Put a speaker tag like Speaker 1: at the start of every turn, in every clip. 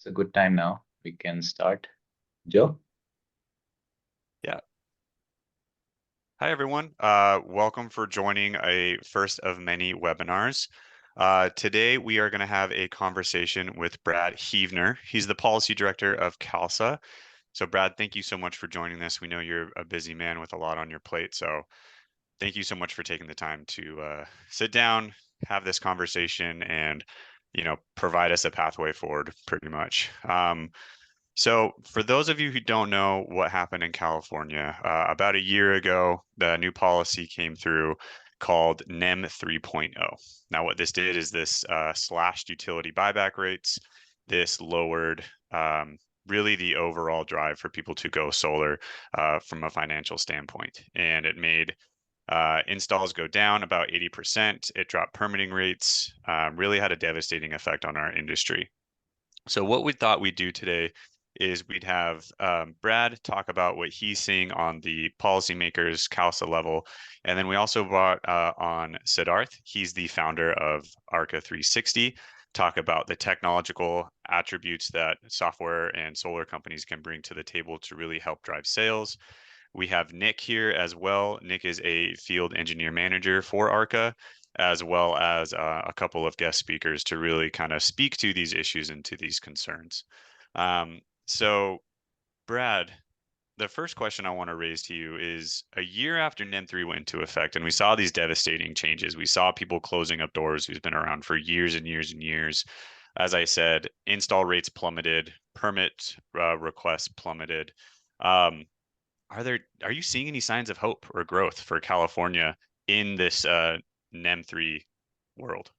Speaker 1: It's a good time now. We can start. Joe?
Speaker 2: Yeah. Hi, everyone. Welcome for joining a first of many webinars. Today, we are going to have a conversation with Brad Heavner. He's the policy director of CALSA. So, Brad, thank you so much for joining this. We know you're a busy man with a lot on your plate. So, thank you so much for taking the time to sit down, have this conversation, and provide us a pathway forward, pretty much. So, for those of you who don't know what happened in California, about a year ago, the new policy came through called NEM 3.0. Now, what this did is this slashed utility buyback rates. This lowered really the overall drive for people to go solar from a financial standpoint. And it made installs go down about 80%. It dropped permitting rates, really had a devastating effect on our industry. So what we thought we'd do today is we'd have Brad talk about what he's seeing on the policymakers CALSA level. And then we also brought on Siddharth. He's the founder of ARKA 360, talk about the technological attributes that software and solar companies can bring to the table to really help drive sales. We have Nick here as well. Nick is a field engineer manager for ARKA, as well as a couple of guest speakers to really kind of speak to these issues and to these concerns. So, Brad, the first question I want to raise to you is a year after NEM 3 went into effect, and we saw these devastating changes. We saw people closing up doors who's been around for years and years and years. As I said, install rates plummeted, permit requests plummeted. Um, are you seeing any signs of hope or growth for California in this NEM 3 world?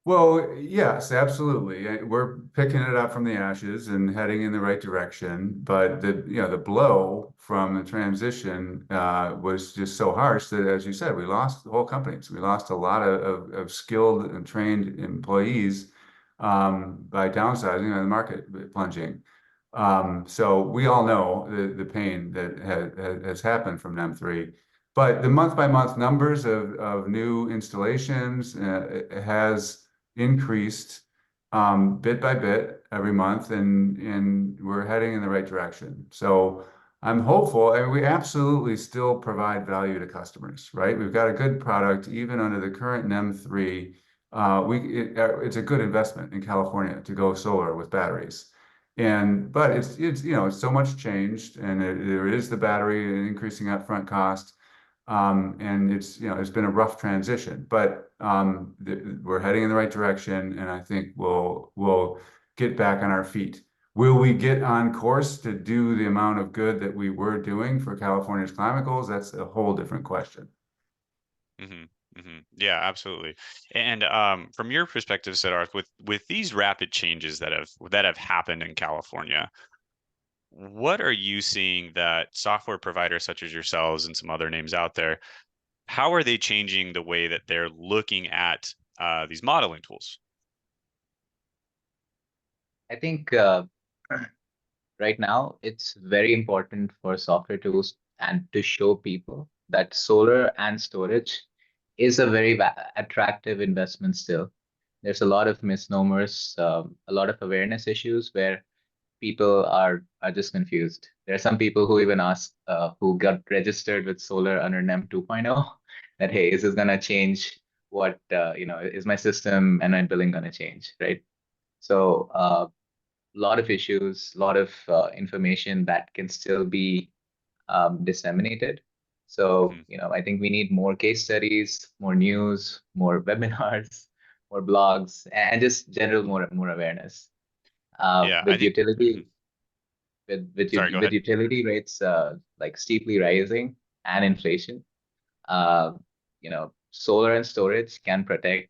Speaker 3: Well, yes, absolutely. We're picking it up from the ashes and heading in the right direction. But the blow from the transition was just so harsh that, as you said, we lost whole companies. We lost a lot of skilled and trained employees by downsizing and the market plunging. So we all know the pain that has happened from NEM 3. But the month-by-month numbers of new installations has increased bit by bit every month, and we're heading in the right direction. So I'm hopeful, and we absolutely still provide value to customers, right? We've got a good product, even under the current NEM 3. It's a good investment in California to go solar with batteries. But it's so much changed, and there is the battery increasing upfront cost. And it's been a rough transition, but we're heading in the right direction, and I think we'll get back on our feet. Will we get on course to do the amount of good that we were doing for California's climate goals? That's a whole different question.
Speaker 2: Hmm. Hmm. Yeah, absolutely. And from your perspective, Siddharth, with these rapid changes that have happened in California, what are you seeing that software providers such as yourselves and some other names out there, how are they changing the way that they're looking at these modeling tools?
Speaker 1: I think right now it's very important for software tools and to show people that solar and storage is a very attractive investment still. There's a lot of misnomers, a lot of awareness issues where people are just confused. There are some people who even ask, who got registered with solar under NEM 2.0, that, hey, is this gonna change what, is my system and my billing gonna change, right? So a lot of issues, a lot of information that can still be disseminated. So,
Speaker 2: Hmm.
Speaker 1: I think we need more case studies, more news, more webinars, more blogs, and just general more awareness.
Speaker 2: Yeah, I
Speaker 1: With
Speaker 2: think. Mhm.
Speaker 1: utility
Speaker 2: Sorry, go
Speaker 1: with
Speaker 2: ahead.
Speaker 1: utility rates like steeply rising and inflation, uh, solar and storage can protect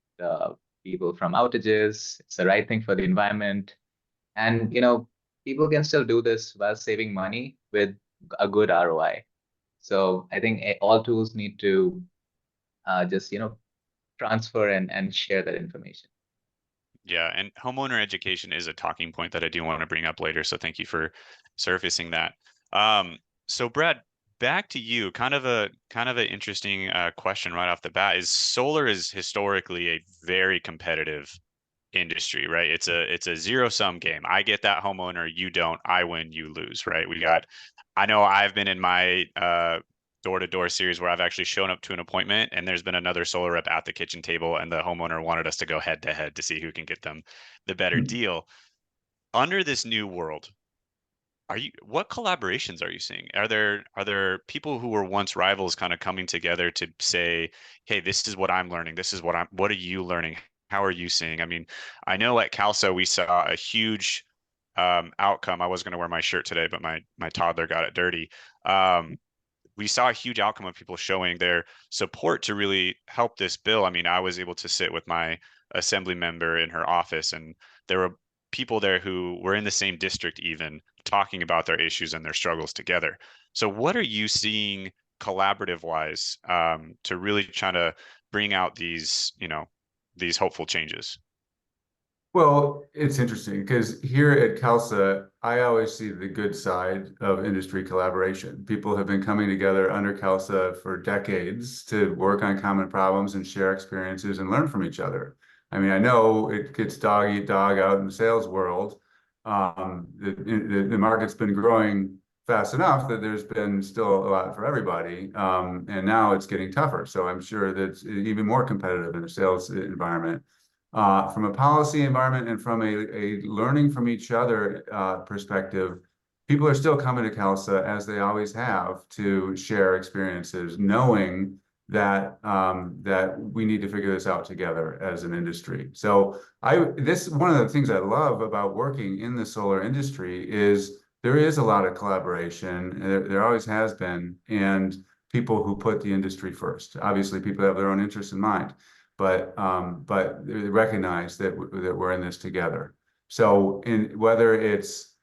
Speaker 1: people from outages. It's the right thing for the environment, and people can still do this while saving money with a good ROI. So I think all tools need to just transfer and share that information.
Speaker 2: Yeah, and homeowner education is a talking point that I do want to bring up later. So thank you for surfacing that. So Brad, back to you. Kind of an interesting question right off the bat is solar is historically a very competitive industry, right? It's a zero-sum game. I get that homeowner, you don't. I win, you lose, right? I know I've been in my door-to-door series where I've actually shown up to an appointment and there's been another solar rep at the kitchen table and the homeowner wanted us to go head to head to see who can get them the better deal. Under this new world, what collaborations are you seeing? Are there people who were once rivals kind of coming together to say, hey, this is what I'm learning, what are you learning, how are you seeing? I mean, I know at CalSA we saw a huge outcome. I was going to wear my shirt today, but my toddler got it dirty. We saw a huge outcome of people showing their support to really help this bill. I mean, I was able to sit with my assembly member in her office, and there were people there who were in the same district, even talking about their issues and their struggles together. So, what are you seeing collaborative wise to really try to bring out these hopeful changes?
Speaker 3: Well, it's interesting because here at CalSA, I always see the good side of industry collaboration. People have been coming together under CalSA for decades to work on common problems and share experiences and learn from each other. I mean, I know it gets dog eat dog out in the sales world. The market's been growing fast enough that there's been still a lot for everybody. And now it's getting tougher. So I'm sure that it's even more competitive in the sales environment. From a policy environment and from a learning from each other perspective, people are still coming to CalSA as they always have to share experiences, knowing that that we need to figure this out together as an industry. So this one of the things I love about working in the solar industry is there is a lot of collaboration. There always has been, and people who put the industry first. Obviously, people have their own interests in mind, but they recognize that we're in this together. So whether it's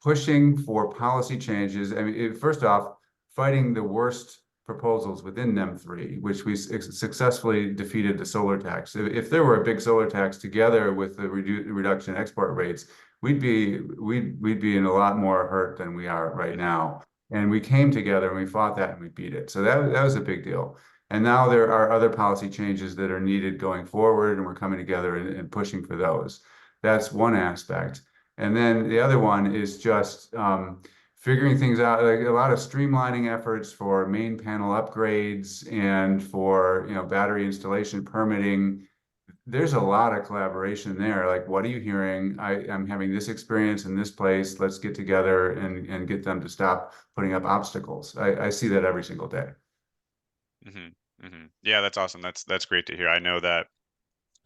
Speaker 3: pushing for policy changes, I mean, first off, fighting the worst proposals within NEM 3, which we successfully defeated the solar tax. If there were a big solar tax together with the reduction in export rates, we'd be in a lot more hurt than we are right now. And we came together and we fought that and we beat it. So that was a big deal. And now there are other policy changes that are needed going forward, and we're coming together and pushing for those. That's one aspect. And then the other one is just figuring things out, like a lot of streamlining efforts for main panel upgrades and for battery installation permitting. There's a lot of collaboration there. Like, what are you hearing? I'm having this experience in this place. Let's get together and get them to stop putting up obstacles. I see that every single day.
Speaker 2: Yeah, that's awesome. That's great to hear. I know that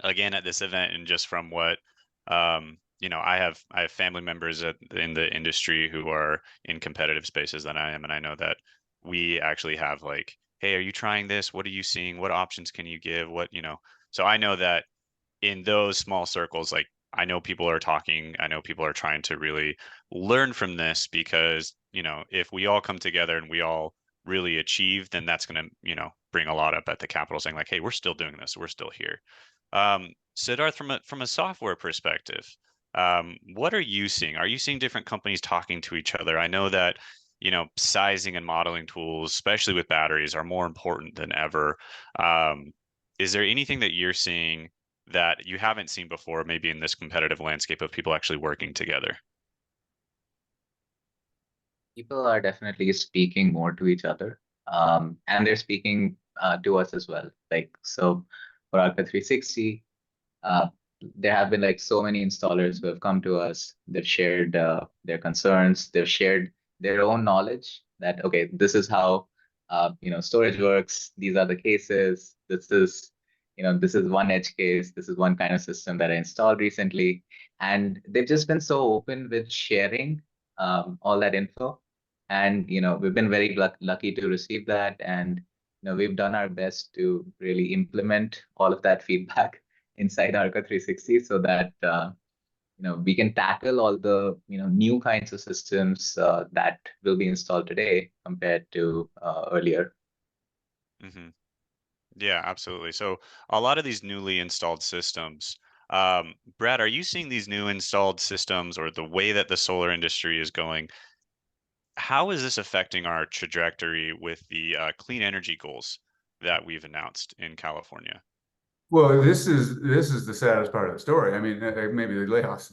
Speaker 2: again at this event, and just from what I have family members in the industry who are in competitive spaces than I am, and I know that we actually have like, hey, are you trying this? What are you seeing? What options can you give? So I know that in those small circles, like I know people are talking, I know people are trying to really learn from this because, if we all come together and we all really achieve, then that's going to, bring a lot up at the Capitol saying like, hey, we're still doing this. We're still here. Siddharth, from a software perspective, what are you seeing? Are you seeing different companies talking to each other? I know that, sizing and modeling tools, especially with batteries, are more important than ever. Is there anything that you're seeing that you haven't seen before, maybe in this competitive landscape of people actually working together?
Speaker 1: People are definitely speaking more to each other, and they're speaking to us as well. Like, so for ARKA 360, there have been like so many installers who have come to us. They've shared their concerns. They've shared their own knowledge that, okay, this is how storage works. These are the cases. This is one edge case. This is one kind of system that I installed recently, and they've just been so open with sharing all that info. And we've been very lucky to receive that, and we've done our best to really implement all of that feedback inside ARKA 360 so that we can tackle all the new kinds of systems that will be installed today compared to earlier.
Speaker 2: hmm Yeah, absolutely. So a lot of these newly installed systems, Brad, are you seeing these new installed systems or the way that the solar industry is going? How is this affecting our trajectory with the clean energy goals that we've announced in California?
Speaker 3: Well, this is the saddest part of the story. I mean, maybe the layoffs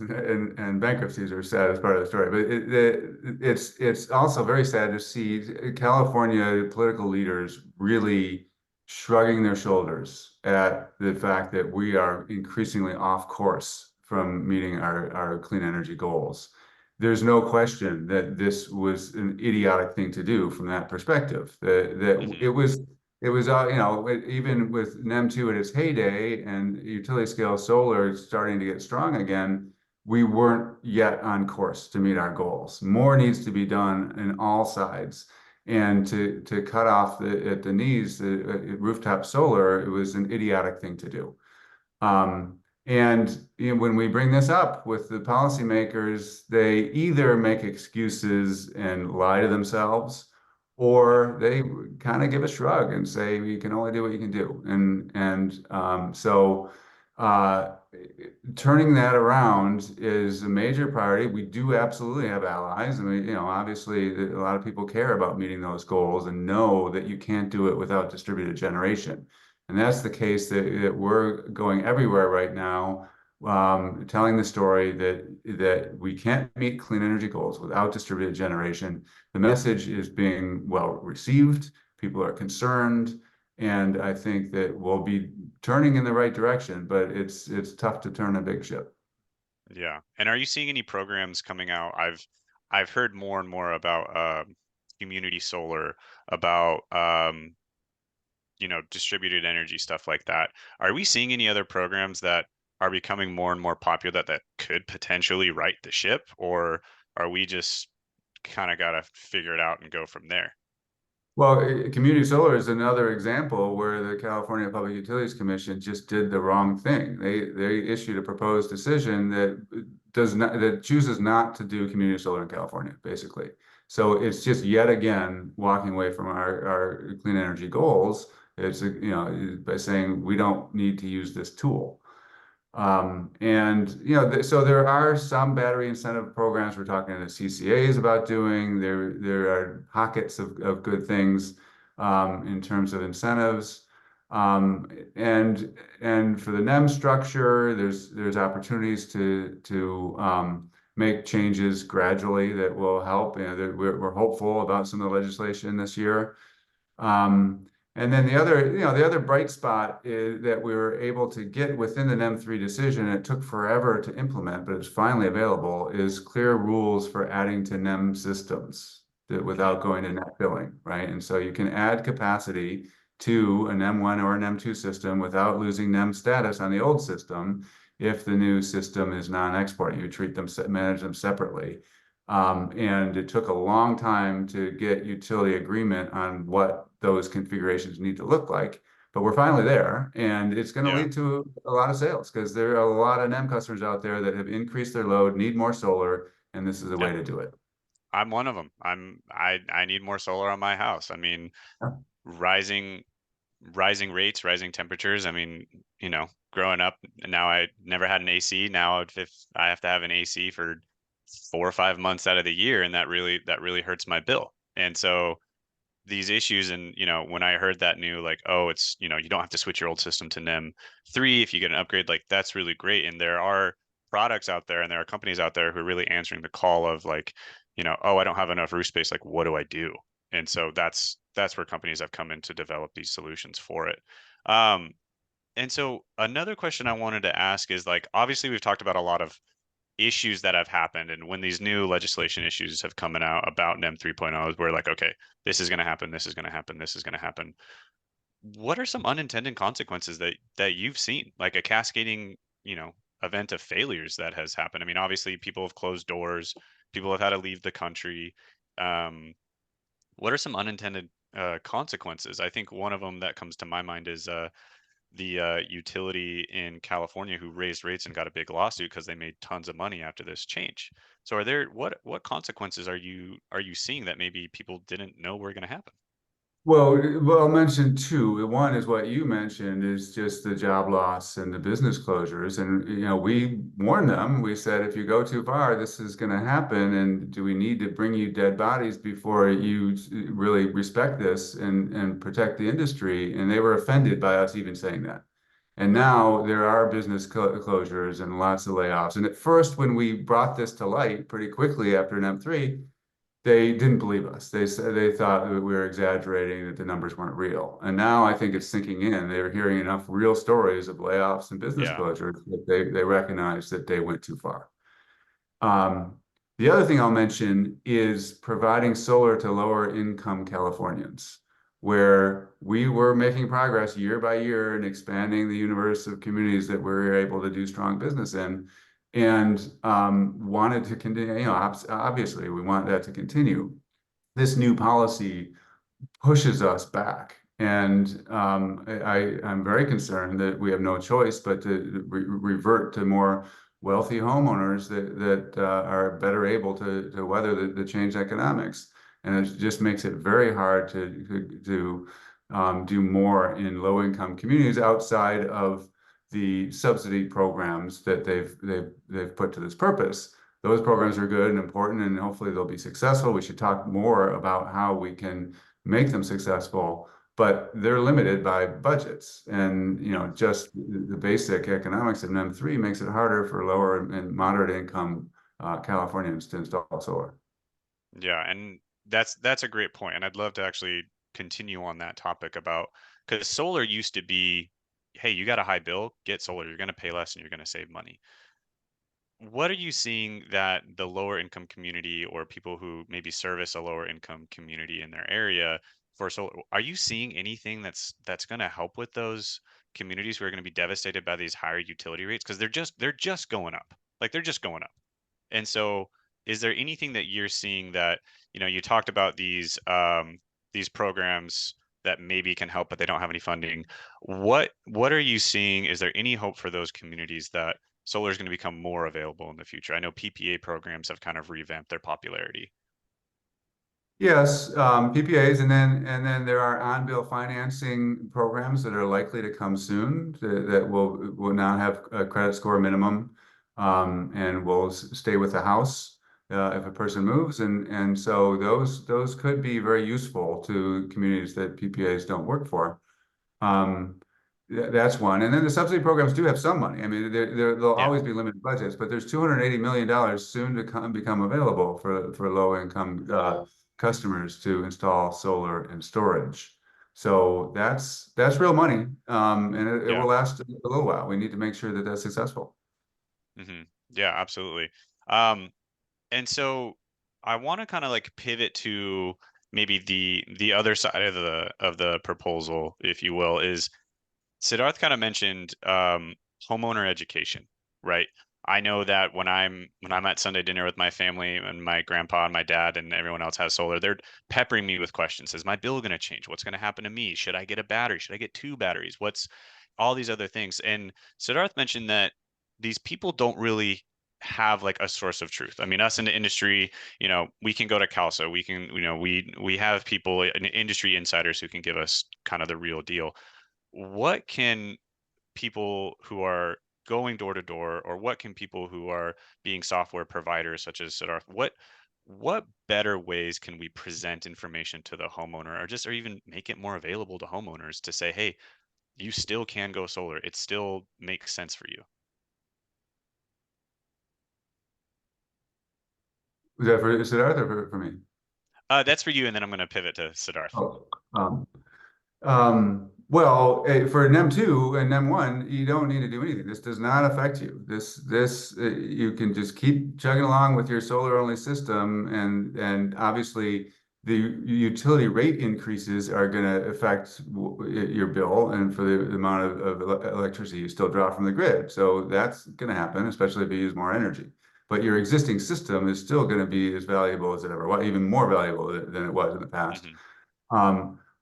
Speaker 3: and bankruptcies are the saddest part of the story, but it's also very sad to see California political leaders really shrugging their shoulders at the fact that we are increasingly off course from meeting our clean energy goals. There's no question that this was an idiotic thing to do from that perspective. That
Speaker 2: Hmm.
Speaker 3: it was even with NEM 2 at its heyday and utility scale solar starting to get strong again, we weren't yet on course to meet our goals. More needs to be done in all sides. And to cut off at the knees the rooftop solar, it was an idiotic thing to do. And when we bring this up with the policymakers, they either make excuses and lie to themselves, or they kind of give a shrug and say, "You can only do what you can do." So uh, turning that around is a major priority. We do absolutely have allies, and obviously, a lot of people care about meeting those goals and know that you can't do it without distributed generation. And that's the case that we're going everywhere right now, telling the story that we can't meet clean energy goals without distributed generation. The message is being well received. People are concerned, and I think that we'll be turning in the right direction, but it's tough to turn a big ship.
Speaker 2: Yeah. And are you seeing any programs coming out? I've heard more and more about community solar, about distributed energy stuff like that. Are we seeing any other programs that are becoming more and more popular that could potentially right the ship, or are we just kind of got to figure it out and go from there?
Speaker 3: Well, community solar is another example where the California Public Utilities Commission just did the wrong thing. They issued a proposed decision that chooses not to do community solar in California, basically. So it's just yet again walking away from our clean energy goals. It's by saying we don't need to use this tool. So there are some battery incentive programs we're talking to the CCAs about doing. There are pockets of good things in terms of incentives. Um, and and for the NEM structure, there's opportunities to make changes gradually that will help. We're hopeful about some of the legislation this year. Um, and then the other bright spot is that we were able to get within the NEM 3 decision. It took forever to implement, but it's finally available, is clear rules for adding to NEM systems
Speaker 2: Hmm.
Speaker 3: without going to net billing, right? And so you can add capacity to a NEM 1 or a NEM 2 system without losing NEM status on the old system if the new system is non-exporting. You treat them, manage them separately. And it took a long time to get utility agreement on what those configurations need to look like. But we're finally there, and it's going to
Speaker 2: Yeah.
Speaker 3: lead to a lot of sales because there are a lot of NEM customers out there that have increased their load, need more solar, and this is a
Speaker 2: Yep.
Speaker 3: way to do it.
Speaker 2: I'm one of them. I need more solar on my house. I mean, rising rising rates, rising temperatures. I mean, growing up, now I never had an AC. Now if I have to have an AC for 4 or 5 months out of the year, and that really hurts my bill. And so these issues, and when I heard that new, like, oh, it's you don't have to switch your old system to NEM 3 if you get an upgrade, like that's really great. And there are products out there and there are companies out there who are really answering the call of like, oh, I don't have enough roof space, like what do I do? And so that's where companies have come in to develop these solutions for it. um and so another question I wanted to ask is, like, obviously we've talked about a lot of issues that have happened, and when these new legislation issues have coming out about NEM 3.0, we're like, okay, this is going to happen, this is going to happen, this is going to happen. What are some unintended consequences that you've seen, like a cascading, event of failures that has happened? I mean, obviously people have closed doors, people have had to leave the country. um what are some unintended consequences? I think one of them that comes to my mind is the utility in California who raised rates and got a big lawsuit because they made tons of money after this change. So are there what consequences are you seeing that maybe people didn't know were going to happen?
Speaker 3: Well, I'll mention two. One is what you mentioned is just the job loss and the business closures. And, we warned them. We said, if you go too far, this is going to happen. And do we need to bring you dead bodies before you really respect this and protect the industry? And they were offended by us even saying that. And now there are business closures and lots of layoffs. And at first, when we brought this to light pretty quickly after NEM 3, they didn't believe us. They said they thought that we were exaggerating, that the numbers weren't real. And now I think it's sinking in. They're hearing enough real stories of layoffs and business
Speaker 2: Yeah.
Speaker 3: closures that they recognize that they went too far. The other thing I'll mention is providing solar to lower income Californians, where we were making progress year by year in expanding the universe of communities that we're able to do strong business in, and wanted to continue. You know, obviously, we want that to continue. This new policy pushes us back. And I'm very concerned that we have no choice but to revert to more wealthy homeowners that are better able to weather the changed economics. And it just makes it very hard to do more in low-income communities outside of the subsidy programs that they've put to this purpose. Those programs are good and important, and hopefully they'll be successful. We should talk more about how we can make them successful, but they're limited by budgets. And just the basic economics of NEM 3 makes it harder for lower and moderate income Californians to install solar.
Speaker 2: Yeah, and that's a great point, and I'd love to actually continue on that topic about, because solar used to be, hey, you got a high bill, get solar, you're going to pay less and you're going to save money. What are you seeing that the lower income community or people who maybe service a lower income community in their area for solar, are you seeing anything that's going to help with those communities who are going to be devastated by these higher utility rates? Because they're just going up. Like they're just going up. And so, is there anything that you're seeing that, you talked about these programs that maybe can help, but they don't have any funding. What are you seeing? Is there any hope for those communities that solar is going to become more available in the future? I know PPA programs have kind of revamped their popularity.
Speaker 3: Yes, PPAs, and then there are on-bill financing programs that are likely to come soon that will now have a credit score minimum, and will stay with the house if a person moves, and so those could be very useful to communities that PPAs don't work for. Um, that's one. And then the subsidy programs do have some money. I mean, there'll
Speaker 2: Yeah.
Speaker 3: always be limited budgets, but there's $280 million soon to become available for low income customers to install solar and storage. So that's real money, and it
Speaker 2: Yeah.
Speaker 3: will last a little while. We need to make sure that that's successful.
Speaker 2: Yeah, absolutely. Um, and so I want to kind of like pivot to maybe the other side of the proposal, if you will, is Siddharth kind of mentioned homeowner education, right? I know that when I'm at Sunday dinner with my family and my grandpa and my dad and everyone else has solar, they're peppering me with questions. Is my bill going to change? What's going to happen to me? Should I get a battery? Should I get two batteries? What's all these other things? And Siddharth mentioned that these people don't really have like a source of truth. I mean, us in the industry, we can go to CalSA, we can, we have people, industry insiders who can give us kind of the real deal. What can people who are going door to door, or what can people who are being software providers such as Siddharth, what better ways can we present information to the homeowner, or even make it more available to homeowners to say, hey, you still can go solar, it still makes sense for you?
Speaker 3: Is that for Siddharth or for me?
Speaker 2: That's for you, and then I'm going to pivot to Siddharth.
Speaker 3: Oh, well, for NEM 2 and NEM 1, you don't need to do anything. This does not affect you. This you can just keep chugging along with your solar only system, and obviously the utility rate increases are going to affect your bill and for the amount of electricity you still draw from the grid. So that's going to happen, especially if you use more energy. But your existing system is still going to be as valuable as it ever was, even more valuable than it was in the past.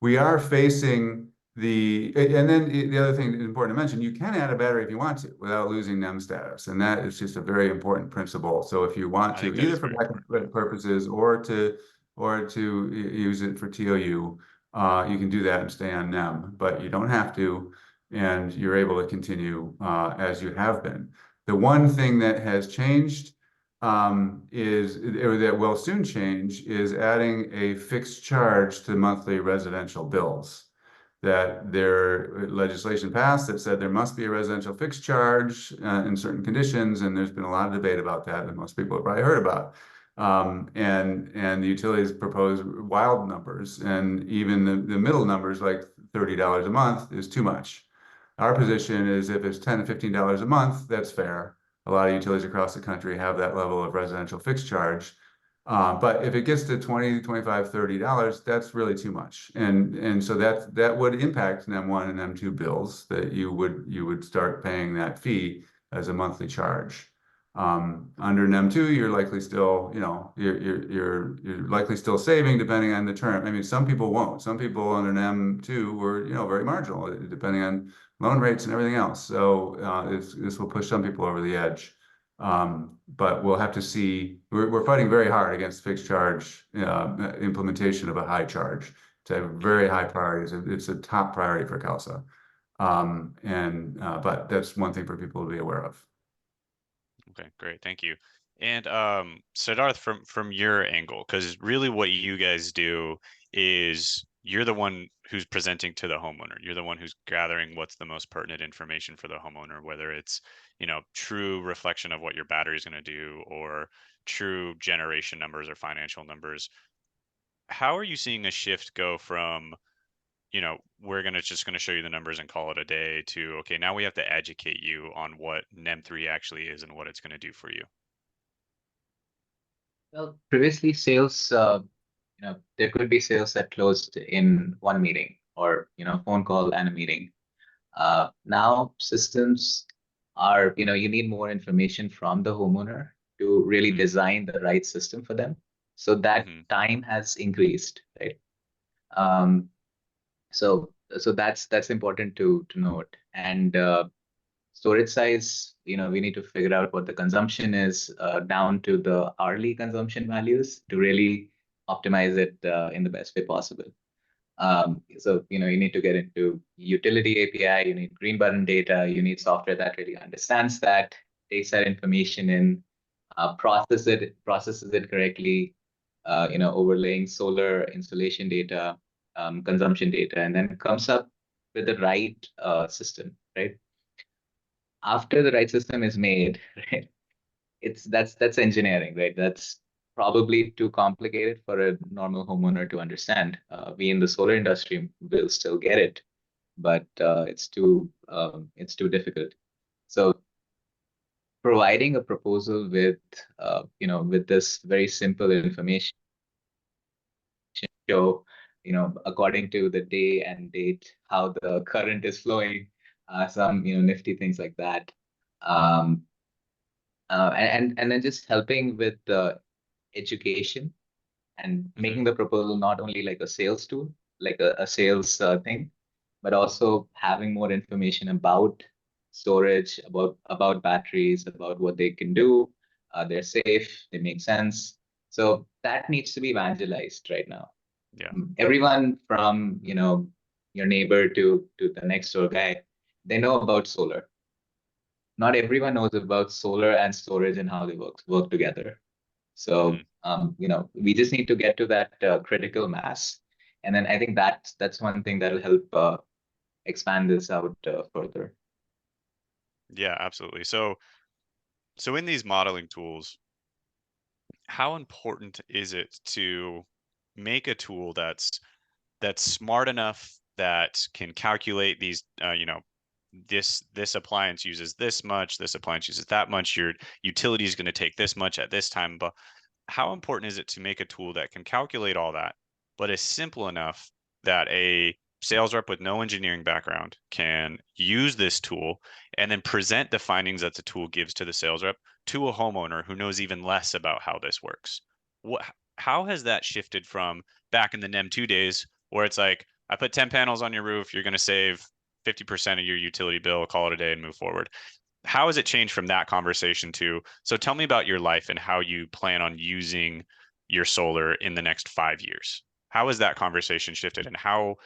Speaker 3: We are facing and then the other thing that's important to mention, you can add a battery if you want to without losing NEM status. And that is just a very important principle. So if you want
Speaker 2: I
Speaker 3: to,
Speaker 2: think that
Speaker 3: either
Speaker 2: is
Speaker 3: for
Speaker 2: very
Speaker 3: backup
Speaker 2: important.
Speaker 3: purposes or to use it for TOU, you can do that and stay on NEM, but you don't have to, and you're able to continue as you have been. The one thing that has changed or that will soon change, is adding a fixed charge to monthly residential bills. that their legislation passed that said there must be a residential fixed charge in certain conditions, and there's been a lot of debate about that that most people have probably heard about. And the utilities propose wild numbers, and even the middle numbers like $30 a month is too much. Our position is if it's $10 to $15 a month, that's fair. A lot of utilities across the country have that level of residential fixed charge. But if it gets to $20, $25, $30, that's really too much. And so that would impact NEM 1 and NEM 2 bills, that you would start paying that fee as a monthly charge. Under NEM 2, you're likely still, you're likely still saving depending on the term. I mean, some people won't. Some people under NEM 2 were, very marginal, depending on loan rates and everything else. So this will push some people over the edge. But we'll have to see. We're fighting very hard against fixed charge implementation of a high charge. It's a very high priority. It's a top priority for CALSA. But that's one thing for people to be aware of.
Speaker 2: Okay, great. Thank you. And Siddharth, from your angle, because really what you guys do is you're the one who's presenting to the homeowner. You're the one who's gathering what's the most pertinent information for the homeowner, whether it's, true reflection of what your battery is going to do or true generation numbers or financial numbers. How are you seeing a shift go from, we're just going to show you the numbers and call it a day to, okay, now we have to educate you on what NEM 3 actually is and what it's going to do for you?
Speaker 1: Well, previously sales, there could be sales that closed in one meeting or, phone call and a meeting. Now systems are, you need more information from the homeowner to really design the right system for them. So that time has increased, right? So that's important to note. And storage size, we need to figure out what the consumption is down to the hourly consumption values to really optimize it in the best way possible. So, you need to get into utility API, you need green button data, you need software that really understands that, takes that information in, processes it correctly, overlaying solar installation data, consumption data, and then comes up with the right system, right? After the right system is made, right, that's engineering, right? That's probably too complicated for a normal homeowner to understand. We in the solar industry will still get it, but it's too difficult. So providing a proposal with with this very simple information, show according to the day and date how the current is flowing, some nifty things like that. And then just helping with the education and making the proposal not only like a sales tool, like a sales thing, but also having more information about storage, about batteries, about what they can do. They're safe, they make sense. So that needs to be evangelized right now.
Speaker 2: Yeah.
Speaker 1: Everyone from your neighbor to the next door guy, they know about solar. Not everyone knows about solar and storage and how they work together. So we just need to get to that critical mass, and then I think that's one thing that'll help expand this out further.
Speaker 2: Yeah, absolutely. So in these modeling tools, how important is it to make a tool that's smart enough that can calculate these, this appliance uses this much, this appliance uses that much, your utility is going to take this much at this time. But how important is it to make a tool that can calculate all that, but is simple enough that a sales rep with no engineering background can use this tool and then present the findings that the tool gives to the sales rep to a homeowner who knows even less about how this works? How has that shifted from back in the NEM 2 days where it's like, I put 10 panels on your roof, you're going to save 50% of your utility bill, call it a day and move forward? How has it changed from that conversation to, so tell me about your life and how you plan on using your solar in the next 5 years? How has that conversation shifted, and how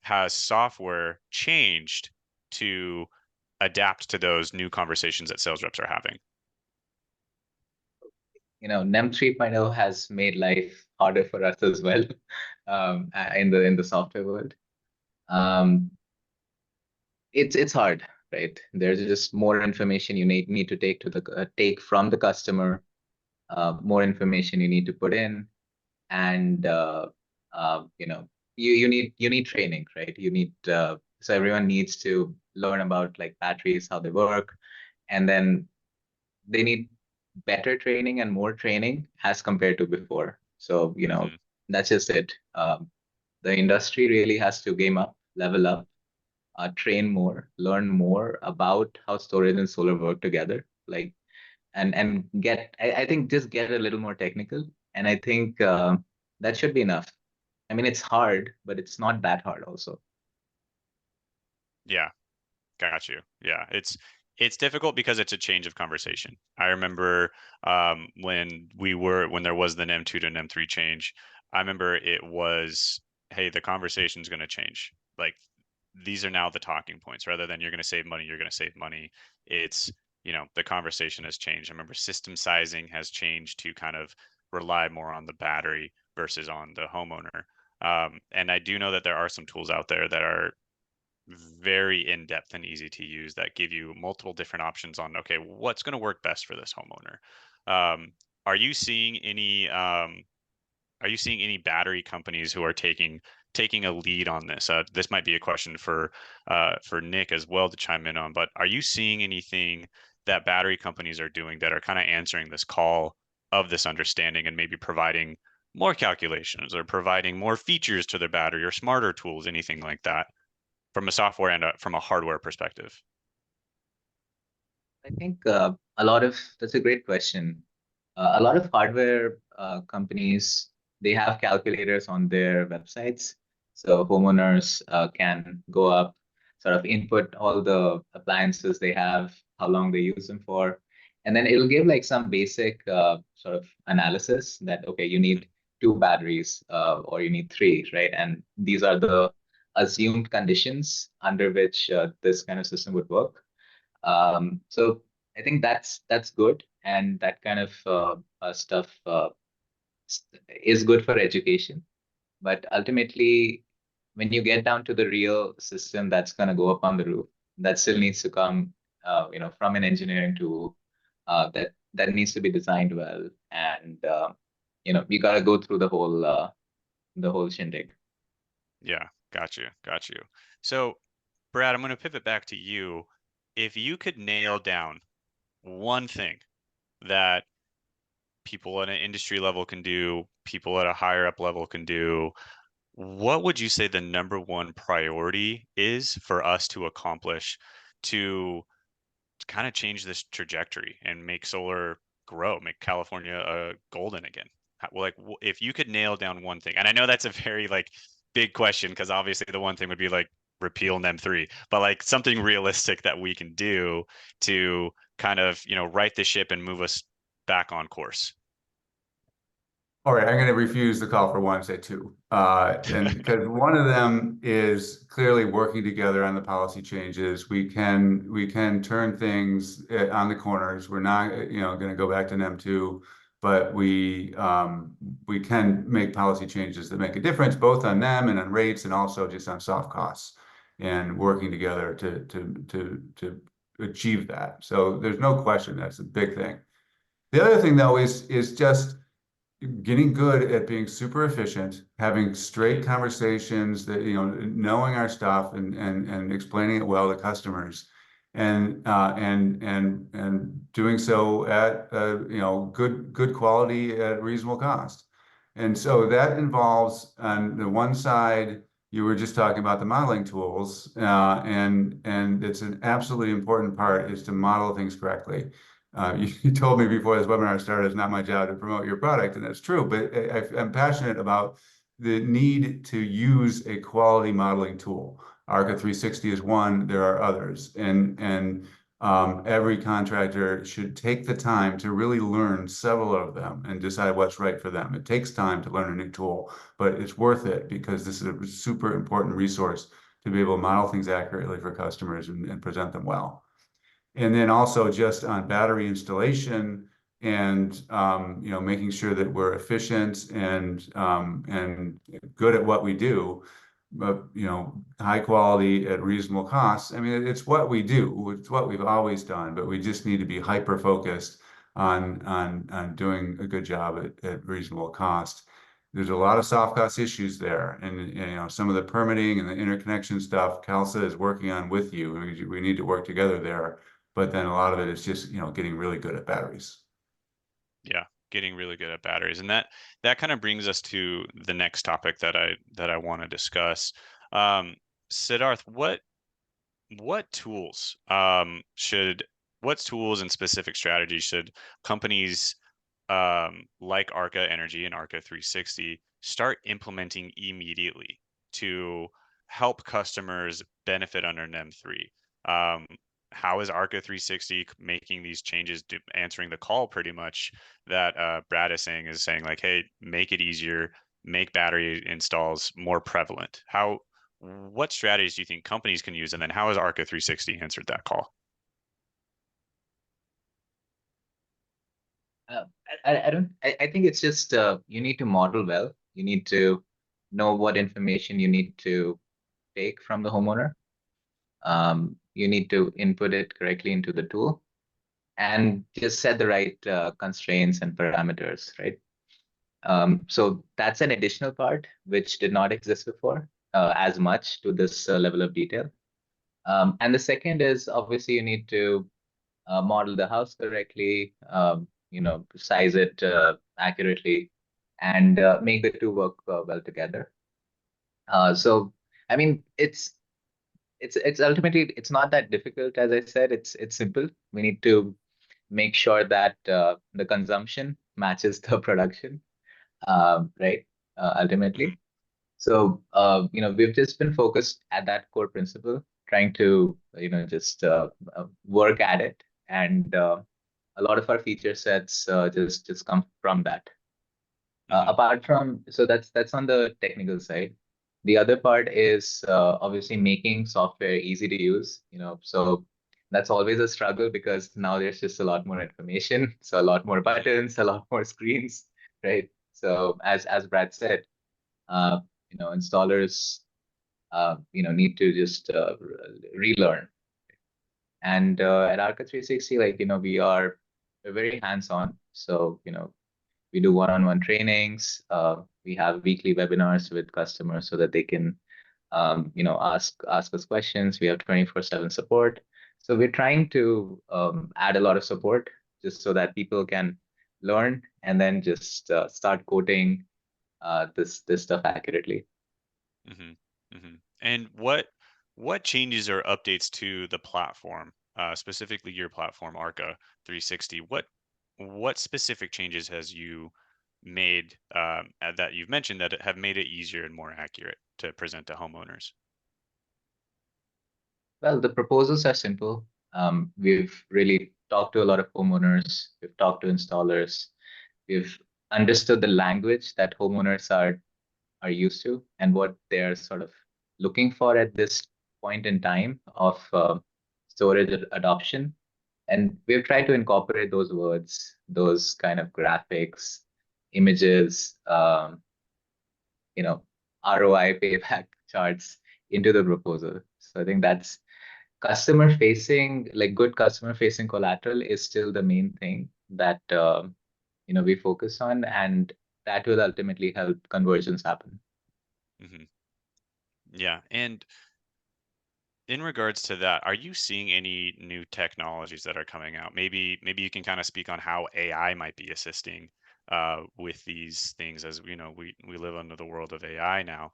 Speaker 2: has software changed to adapt to those new conversations that sales reps are having?
Speaker 1: NEM 3.0 has made life harder for us as well, in the software world. Um, it's hard, right? There's just more information you need to take from the customer, more information you need to put in, and you know, you need training, right? You need so everyone needs to learn about like batteries, how they work, and then they need better training and more training as compared to before. So, you know,
Speaker 2: Mhm.
Speaker 1: that's just it. The industry really has to game up, level up, train more, learn more about how storage and solar work together. Like, and get, I think just get a little more technical. And I think that should be enough. I mean, it's hard, but it's not that hard also.
Speaker 2: Yeah. Got you. Yeah, it's difficult because it's a change of conversation. I remember when there was the NEM 2 to NEM 3 change. I remember it was, hey, the conversation's going to change. Like these are now the talking points rather than you're going to save money, you're going to save money. It's, the conversation has changed. I remember system sizing has changed to kind of rely more on the battery versus on the homeowner. And I do know that there are some tools out there that are very in-depth and easy to use that give you multiple different options on, okay, what's going to work best for this homeowner. um, are you seeing any battery companies who are taking a lead on this? This might be a question for Nick as well to chime in on, but are you seeing anything that battery companies are doing that are kind of answering this call of this understanding and maybe providing more calculations or providing more features to their battery or smarter tools, anything like that, from a software and from a hardware perspective?
Speaker 1: I think that's a great question. A lot of hardware companies, they have calculators on their websites. So homeowners can go up, sort of input all the appliances they have, how long they use them for, and then it'll give like some basic sort of analysis that, okay, you need two batteries or you need three, right? And these are the assumed conditions under which this kind of system would work. So I think that's good, and that kind of stuff is good for education. But ultimately, when you get down to the real system that's going to go up on the roof, that still needs to come, from an engineering tool that needs to be designed well, and you got to go through the whole shindig.
Speaker 2: Yeah, got you. So, Brad, I'm going to pivot back to you. If you could nail down one thing that people at an industry level can do, people at a higher up level can do, what would you say the number one priority is for us to accomplish to kind of change this trajectory and make solar grow, make California golden again? Like, if you could nail down one thing, and I know that's a very like big question because obviously the one thing would be like repeal NEM 3, but like something realistic that we can do to kind of right the ship and move us back on course.
Speaker 3: All right, I'm going to refuse the call for one and say two. And because one of them is clearly working together on the policy changes, we can turn things on the corners. We're not, going to go back to NEM 2, but we can make policy changes that make a difference both on NEM and on rates and also just on soft costs and working together to achieve that. So there's no question that's a big thing. The other thing though is just getting good at being super efficient, having straight conversations that, knowing our stuff and explaining it well to customers and doing so at good quality at reasonable cost. And so that involves on the one side, you were just talking about the modeling tools, and it's an absolutely important part is to model things correctly. You told me before this webinar started, it's not my job to promote your product, and that's true, but I'm passionate about the need to use a quality modeling tool. ARKA 360 is one, there are others, and every contractor should take the time to really learn several of them and decide what's right for them. It takes time to learn a new tool, but it's worth it because this is a super important resource to be able to model things accurately for customers and present them well. And then also just on battery installation and making sure that we're efficient and good at what we do. high quality at reasonable costs. I mean, it's what we do. It's what we've always done, but we just need to be hyper focused on doing a good job at reasonable cost. There's a lot of soft cost issues there, and some of the permitting and the interconnection stuff, CALSA is working on with you. We need to work together there. But then a lot of it is just getting really good at batteries.
Speaker 2: Yeah, getting really good at batteries, and that kind of brings us to the next topic that I want to discuss. Um, Siddharth, what tools what tools and specific strategies should companies like ARKA Energy and ARKA 360 start implementing immediately to help customers benefit under NEM 3? Um, how is ARKA 360 making these changes, answering the call pretty much that Brad is saying like, hey, make it easier, make battery installs more prevalent? What strategies do you think companies can use? And then how has ARKA 360 answered that call?
Speaker 1: Uh, I don't. I think it's just you need to model well. You need to know what information you need to take from the homeowner. You need to input it correctly into the tool and just set the right constraints and parameters, right? So that's an additional part which did not exist before as much to this level of detail. And the second is obviously you need to model the house correctly, size it accurately, and make the two work well together. So, I mean, it's ultimately it's not that difficult. As I said, it's simple. We need to make sure that the consumption matches the production, right?
Speaker 2: Mhm.
Speaker 1: Ultimately. So, we've just been focused at that core principle, trying to, just work at it. And a lot of our feature sets just come from that.
Speaker 2: Mhm.
Speaker 1: Apart from, so that's on the technical side. The other part is obviously making software easy to use, so that's always a struggle because now there's just a lot more information, so a lot more buttons, a lot more screens, right? So as Brad said, uh, installers, need to just relearn. And at ARKA 360, like, we're very hands-on. So, we do one-on-one trainings. We have weekly webinars with customers so that they can, ask us questions. We have 24/7 support. So we're trying to add a lot of support just so that people can learn and then just start coding this stuff accurately.
Speaker 2: Mhm. Mhm. And what changes or updates to the platform, specifically your platform, ARKA 360? What specific changes has you made that you've mentioned that have made it easier and more accurate to present to homeowners?
Speaker 1: Well, the proposals are simple. We've really talked to a lot of homeowners. We've talked to installers. We've understood the language that homeowners are used to and what they're sort of looking for at this point in time of storage adoption. And we've tried to incorporate those words, those kind of graphics, images, you know, ROI payback charts into the proposal. So I think that's customer facing, like good customer facing collateral is still the main thing that we focus on, and that will ultimately help conversions happen.
Speaker 2: Hmm. Yeah. And in regards to that, are you seeing any new technologies that are coming out? Maybe you can kind of speak on how AI might be assisting with these things, as you know, we live under the world of AI now.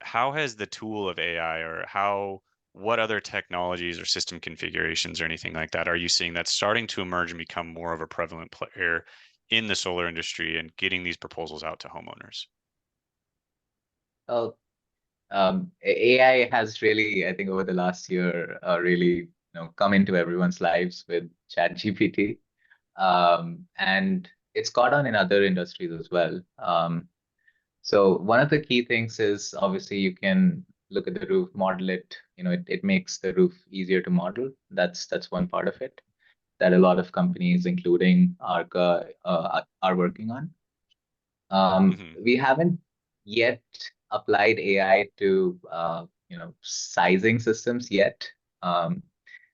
Speaker 2: How has the tool of AI, or what other technologies or system configurations or anything like that are you seeing that's starting to emerge and become more of a prevalent player in the solar industry and getting these proposals out to homeowners?
Speaker 1: Well, AI has really, I think, over the last year, really, come into everyone's lives with ChatGPT, and it's caught on in other industries as well. So one of the key things is obviously you can look at the roof, model it. It makes the roof easier to model. That's one part of it that a lot of companies, including ARKA, are working on.
Speaker 2: Hmm.
Speaker 1: We haven't yet applied AI to sizing systems yet.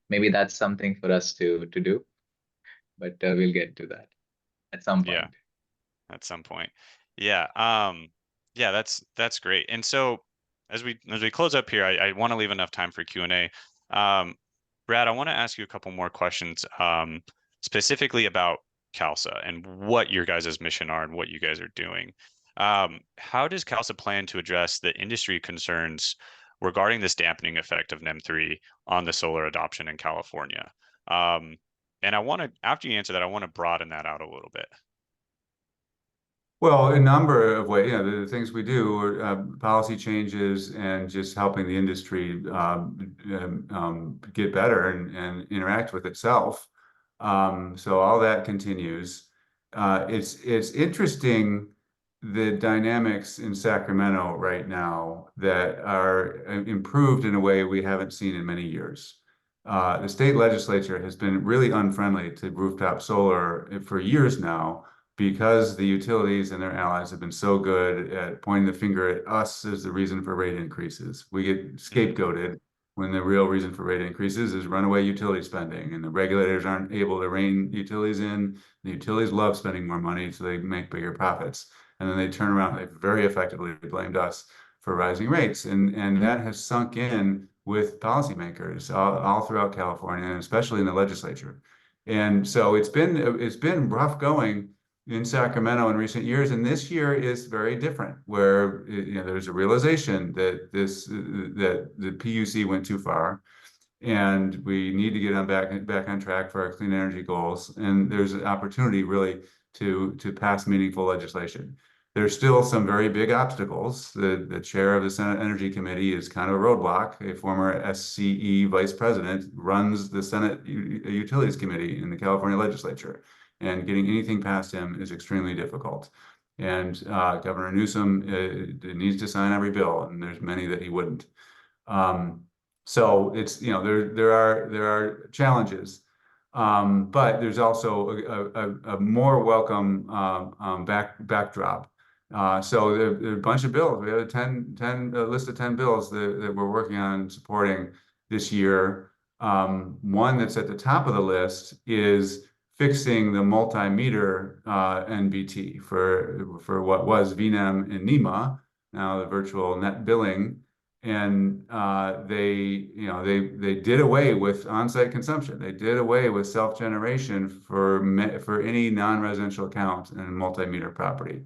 Speaker 1: Maybe that's something for us to do, but we'll get to that at some
Speaker 2: Yeah,
Speaker 1: point.
Speaker 2: at some point. Yeah. Yeah, that's great. And so as we close up here, I want to leave enough time for Q&A. Brad, I want to ask you a couple more questions, specifically about CALSA and what your guys' mission are and what you guys are doing. How does CALSA plan to address the industry concerns regarding this dampening effect of NEM 3 on the solar adoption in California? And I want to, after you answer that, I want to broaden that out a little bit.
Speaker 3: Well, a number of ways, the things we do are policy changes and just helping the industry get better and interact with itself. So all that continues. It's interesting the dynamics in Sacramento right now that are improved in a way we haven't seen in many years. The state legislature has been really unfriendly to rooftop solar for years now, because the utilities and their allies have been so good at pointing the finger at us as the reason for rate increases. We get scapegoated when the real reason for rate increases is runaway utility spending, and the regulators aren't able to rein utilities in. The utilities love spending more money, so they make bigger profits. And then they turn around, they very effectively blamed us for rising rates. And that has sunk in with policymakers all throughout California, and especially in the legislature. And so it's been rough going in Sacramento in recent years, and this year is very different, where there's a realization that that the PUC went too far, and we need to get back on track for our clean energy goals. And there's an opportunity really to pass meaningful legislation. There's still some very big obstacles. The chair of the Senate Energy Committee is kind of a roadblock. A former SCE vice president runs the Senate Utilities Committee in the California legislature, and getting anything past him is extremely difficult. And Governor Newsom needs to sign every bill, and there's many that he wouldn't. So it's there are challenges, but there's also a more welcome backdrop. So there are a bunch of bills. We have a list of 10 bills that we're working on supporting this year. One that's at the top of the list is fixing the multimeter NBT for what was VNEM and NEMA, now the virtual net billing. And they did away with on-site consumption. They did away with self-generation for any non-residential account in a multimeter property.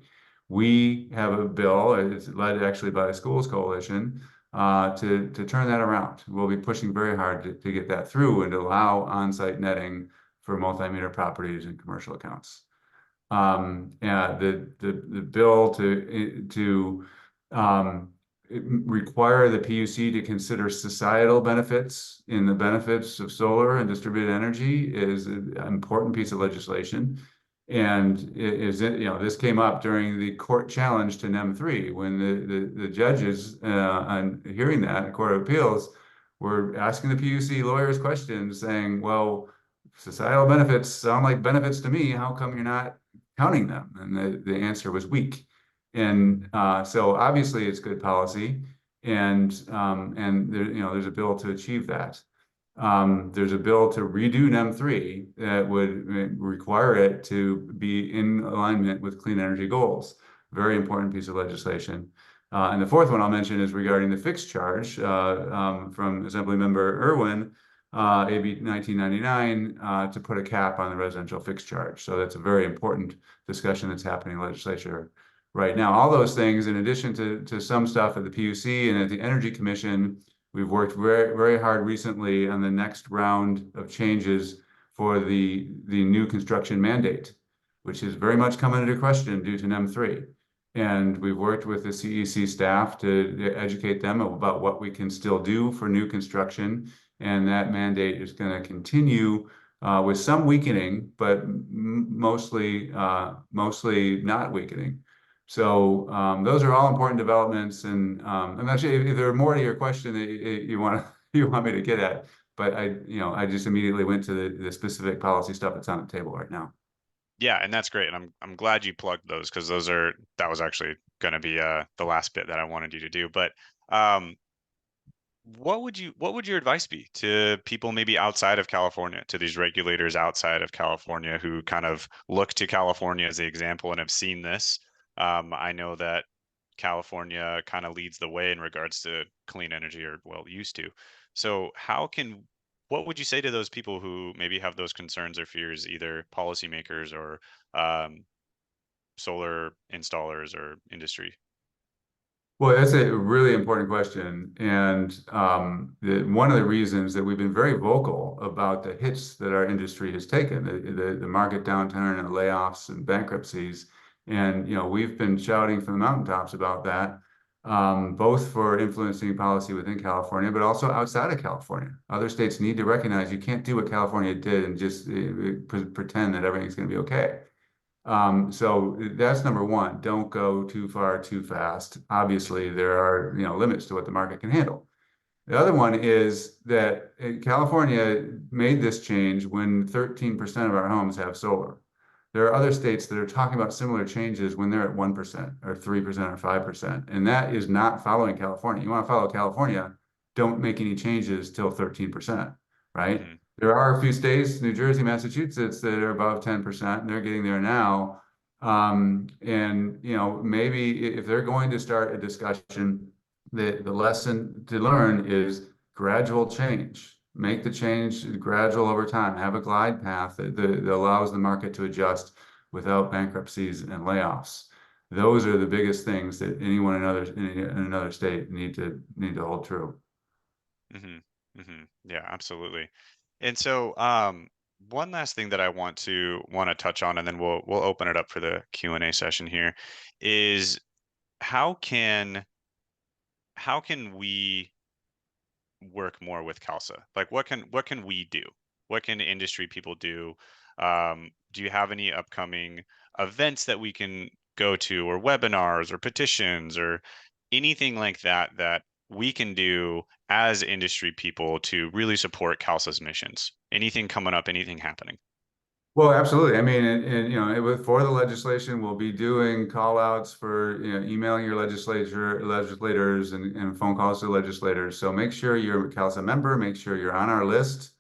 Speaker 3: We have a bill, it's led actually by the Schools Coalition, to turn that around. We'll be pushing very hard to get that through and to allow on-site netting for multimeter properties and commercial accounts. The bill to require the PUC to consider societal benefits in the benefits of solar and distributed energy is an important piece of legislation. And this came up during the court challenge to NEM 3, when the judges on hearing that in Court of Appeals were asking the PUC lawyers questions saying, well, societal benefits sound like benefits to me. How come you're not counting them? And the answer was weak. And so obviously it's good policy, and there's a bill to achieve that. There's a bill to redo NEM 3 that would require it to be in alignment with clean energy goals. Very important piece of legislation. And the fourth one I'll mention is regarding the fixed charge from Assemblymember Irwin, AB 1999, to put a cap on the residential fixed charge. So that's a very important discussion that's happening in the legislature right now. All those things, in addition to some stuff at the PUC and at the Energy Commission, we've worked very, very hard recently on the next round of changes for the new construction mandate, which is very much coming into question due to NEM 3. And we've worked with the CEC staff to educate them about what we can still do for new construction. And that mandate is going to continue with some weakening, but mostly not weakening. So those are all important developments, and I'm actually, if there are more to your question that you want me to get at, but I just immediately went to the specific policy stuff that's on the table right now.
Speaker 2: Yeah, and that's great, and I'm glad you plugged those, because that was actually going to be the last bit that I wanted you to do. But um, what would your advice be to people maybe outside of California, to these regulators outside of California who kind of look to California as the example and have seen this? I know that California kind of leads the way in regards to clean energy, or well, used to. So what would you say to those people who maybe have those concerns or fears, either policymakers or um, solar installers or industry?
Speaker 3: Well, that's a really important question. And one of the reasons that we've been very vocal about the hits that our industry has taken, the market downturn and layoffs and bankruptcies. And, we've been shouting from the mountaintops about that, both for influencing policy within California, but also outside of California. Other states need to recognize you can't do what California did and just pretend that everything's going to be okay. So that's number one. Don't go too far too fast. Obviously, there are, limits to what the market can handle. The other one is that California made this change when 13% of our homes have solar. There are other states that are talking about similar changes when they're at 1% or 3% or 5%. And that is not following California. You want to follow California, don't make any changes till 13%, right?
Speaker 2: Hmm.
Speaker 3: There are a few states, New Jersey, Massachusetts, that are above 10%, and they're getting there now. And maybe if they're going to start a discussion, the lesson to learn is gradual change. Make the change gradual over time. Have a glide path that allows the market to adjust without bankruptcies and layoffs. Those are the biggest things that anyone in another state need to hold true.
Speaker 2: Hmm. Hmm. Yeah, absolutely. And so, one last thing that I want to touch on, and then we'll open it up for the Q&A session here, is how can we work more with CALSA? Like, what can we do? What can industry people do? Do you have any upcoming events that we can go to, or webinars, or petitions, or anything like that that we can do as industry people to really support CALSA's missions? Anything coming up? Anything happening?
Speaker 3: Well, absolutely. I mean, for the legislation, we'll be doing call outs for, emailing your legislators and phone calls to legislators. So make sure you're a CALSA member, make sure you're on our list.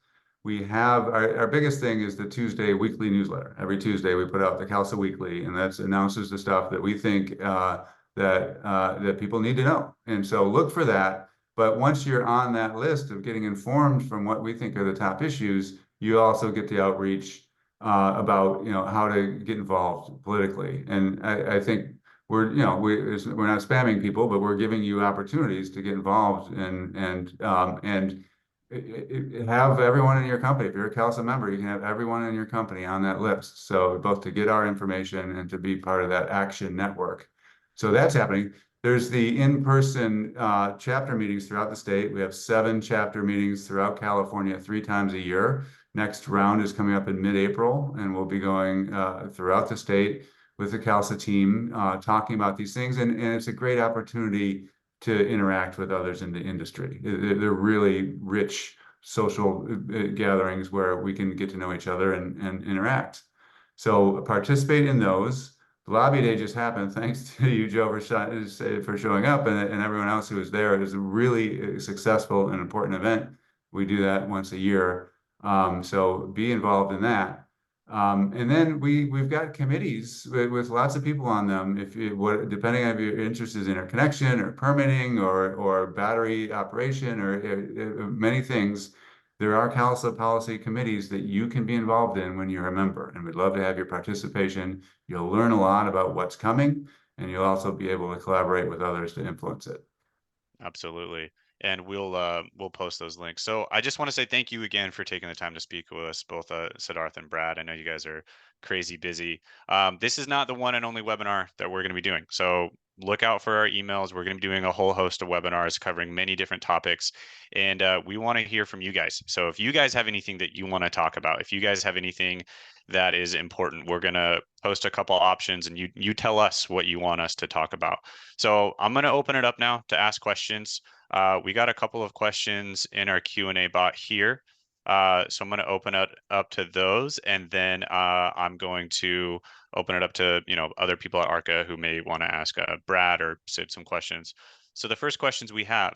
Speaker 3: We have our biggest thing is the Tuesday weekly newsletter. Every Tuesday we put out the CALSA Weekly, and that announces the stuff that we think that people need to know. And so look for that. But once you're on that list of getting informed from what we think are the top issues, you also get the outreach about how to get involved politically. And I think we're not spamming people, but we're giving you opportunities to get involved and have everyone in your company. If you're a CALSA member, you can have everyone in your company on that list. So both to get our information and to be part of that action network. So that's happening. There's the in-person chapter meetings throughout the state. We have 7 chapter meetings throughout California 3 times a year. Next round is coming up in mid-April, and we'll be going throughout the state with the CALSA team talking about these things. And it's a great opportunity to interact with others in the industry. They're really rich social gatherings where we can get to know each other and interact. So participate in those. The lobby day just happened. Thanks to you, Joe, for showing up, and everyone else who was there. It was a really successful and important event. We do that once a year. So be involved in that. And then we've got committees with lots of people on them. Depending on if your interest is interconnection or permitting or battery operation or many things, there are CALSA policy committees that you can be involved in when you're a member, and we'd love to have your participation. You'll learn a lot about what's coming, and you'll also be able to collaborate with others to influence it.
Speaker 2: Absolutely. And we'll post those links. So I just want to say thank you again for taking the time to speak with us, both Siddharth and Brad. I know you guys are crazy busy. This is not the one and only webinar that we're going to be doing. So look out for our emails. We're going to be doing a whole host of webinars covering many different topics, and we want to hear from you guys. So if you guys have anything that you want to talk about, if you guys have anything that is important, we're going to post a couple options, and you tell us what you want us to talk about. So I'm going to open it up now to ask questions. We got a couple of questions in our Q&A bot here. So I'm going to open it up to those, and then I'm going to open it up to other people at ARKA who may want to ask Brad or Sid some questions. So the first questions we have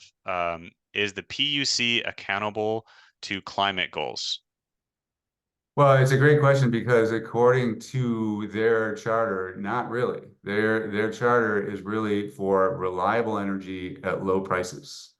Speaker 2: is the PUC accountable to climate goals?
Speaker 3: Well, it's a great question because according to their charter, not really. Their charter is really for reliable energy at low prices.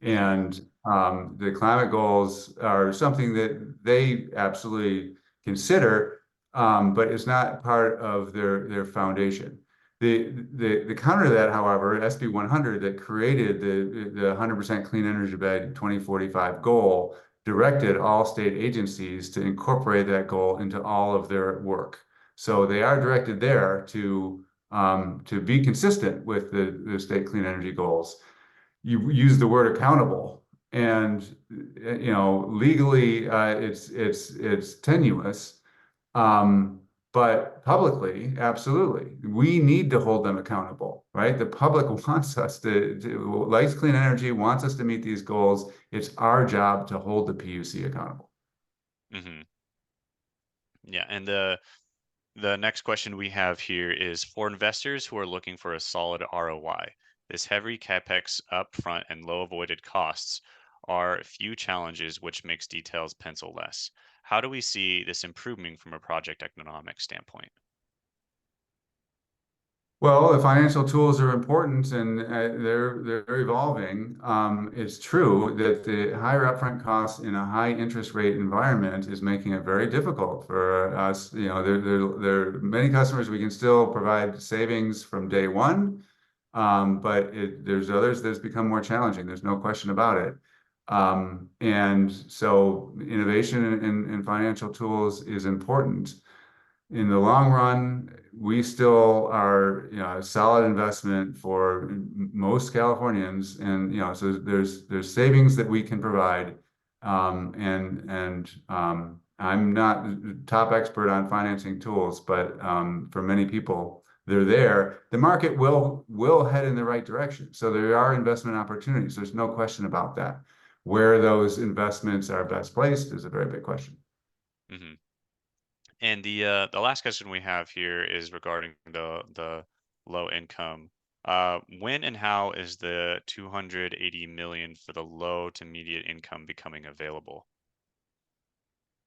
Speaker 3: And the climate goals are something that they absolutely consider, but it's not part of their foundation. The counter to that, however, SB 100 that created the 100% clean energy by 2045 goal directed all state agencies to incorporate that goal into all of their work. So they are directed there to be consistent with the state clean energy goals. You use the word accountable, and legally it's tenuous, but publicly, absolutely, we need to hold them accountable, right? The public wants us likes clean energy, wants us to meet these goals. It's our job to hold the PUC accountable.
Speaker 2: Mm-hmm. Yeah, and the next question we have here is for investors who are looking for a solid ROI. This heavy capex upfront and low avoided costs are few challenges, which makes details pencil less. How do we see this improving from a project economic standpoint?
Speaker 3: Well, the financial tools are important and they're evolving. It's true that the higher upfront costs in a high interest rate environment is making it very difficult for us. There are many customers we can still provide savings from day one, but there's others that's become more challenging. There's no question about it. And so innovation in financial tools is important. In the long run, we still are, a solid investment for most Californians, and so there's savings that we can provide, and I'm not top expert on financing tools, but for many people, they're there. The market will head in the right direction, so there are investment opportunities. There's no question about that. Where those investments are best placed is a very big question.
Speaker 2: Mm-hmm. And the last question we have here is regarding the low income. When and how is the 280 million for the low to mediate income becoming available?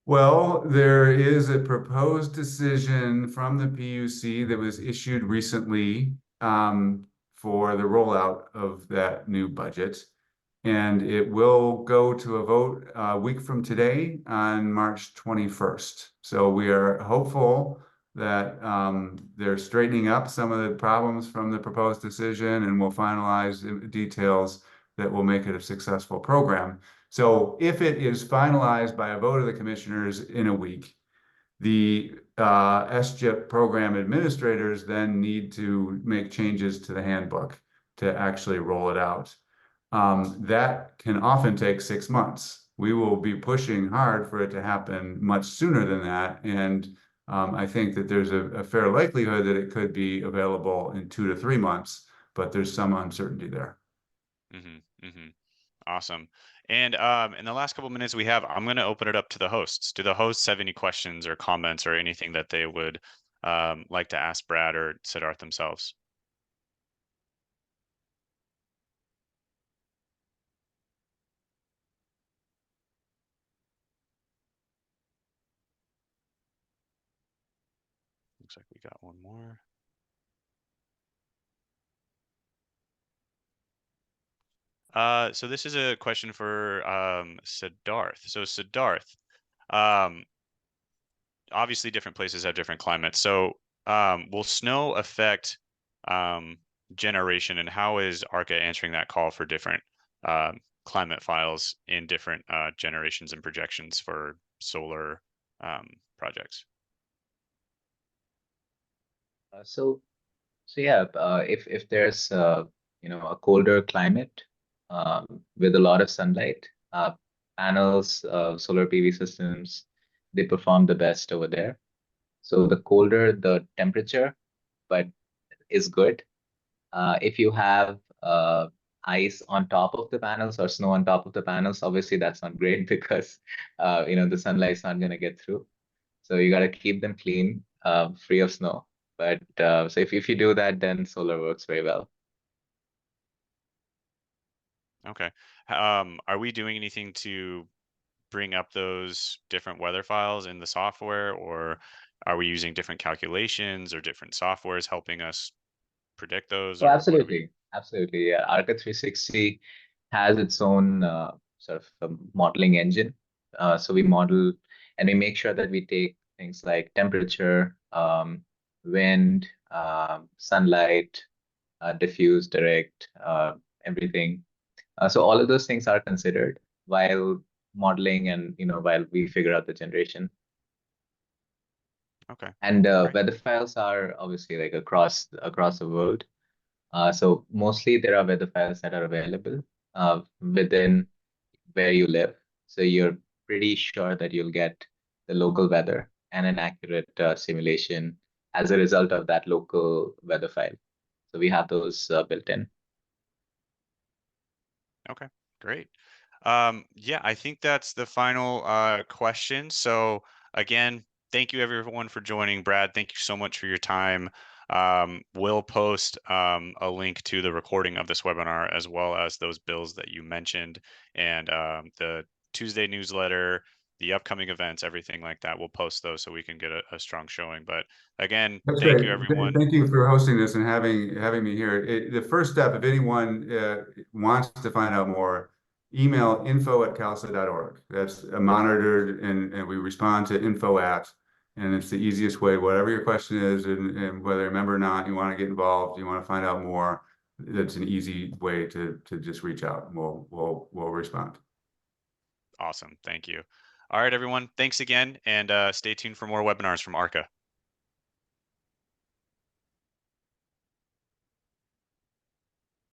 Speaker 3: Well, there is a proposed decision from the PUC that was issued recently for the rollout of that new budget. And it will go to a vote a week from today on March 21st. So we are hopeful that they're straightening up some of the problems from the proposed decision and will finalize details that will make it a successful program. So if it is finalized by a vote of the commissioners in a week, the SGIP program administrators then need to make changes to the handbook to actually roll it out. That can often take 6 months. We will be pushing hard for it to happen much sooner than that. And I think that there's a fair likelihood that it could be available in 2 to 3 months, but there's some uncertainty there.
Speaker 2: Mm-hmm, mm-hmm. Awesome. And in the last couple minutes we have, I'm going to open it up to the hosts. Do the hosts have any questions or comments or anything that they would like to ask Brad or Siddharth themselves? Looks like we got one more. So this is a question for Siddharth. So Siddharth, um, obviously different places have different climates. So will snow affect generation, and how is ARKA answering that call for different climate files in different generations and projections for solar projects?
Speaker 1: So yeah, if there's a colder climate with a lot of sunlight, panels, solar PV systems, they perform the best over there. So the colder the temperature, but is good. If you have ice on top of the panels or snow on top of the panels, obviously that's not great because the sunlight's not going to get through. So you got to keep them clean, free of snow. But so if you do that, then solar works very well.
Speaker 2: Okay. Are we doing anything to bring up those different weather files in the software, or are we using different calculations or different softwares helping us predict those,
Speaker 1: Oh,
Speaker 2: or what are we?
Speaker 1: absolutely. Absolutely. Yeah. ARKA 360 has its own sort of modeling engine. So we model and we make sure that we take things like temperature, wind, sunlight, diffuse, direct, everything. So all of those things are considered while modeling and while we figure out the generation.
Speaker 2: Okay,
Speaker 1: And
Speaker 2: great.
Speaker 1: weather files are obviously like across the world. So mostly there are weather files that are available within where you live. So you're pretty sure that you'll get the local weather and an accurate simulation as a result of that local weather file. So we have those built in.
Speaker 2: Okay, great. Yeah, I think that's the final question. So again, thank you everyone for joining. Brad, thank you so much for your time. We'll post a link to the recording of this webinar as well as those bills that you mentioned and the Tuesday newsletter, the upcoming events, everything like that. We'll post those so we can get a strong showing. But again,
Speaker 3: That's
Speaker 2: thank
Speaker 3: great.
Speaker 2: you everyone.
Speaker 3: Thank you for hosting this and having me here. The first step, if anyone wants to find out more, email info@calsa.org. That's monitored, and we respond to info@, and it's the easiest way. Whatever your question is, and whether you remember or not, you want to get involved, you want to find out more, that's an easy way to just reach out, and we'll respond.
Speaker 2: Awesome. Thank you. All right, everyone. Thanks again, and stay tuned for more webinars from ARKA.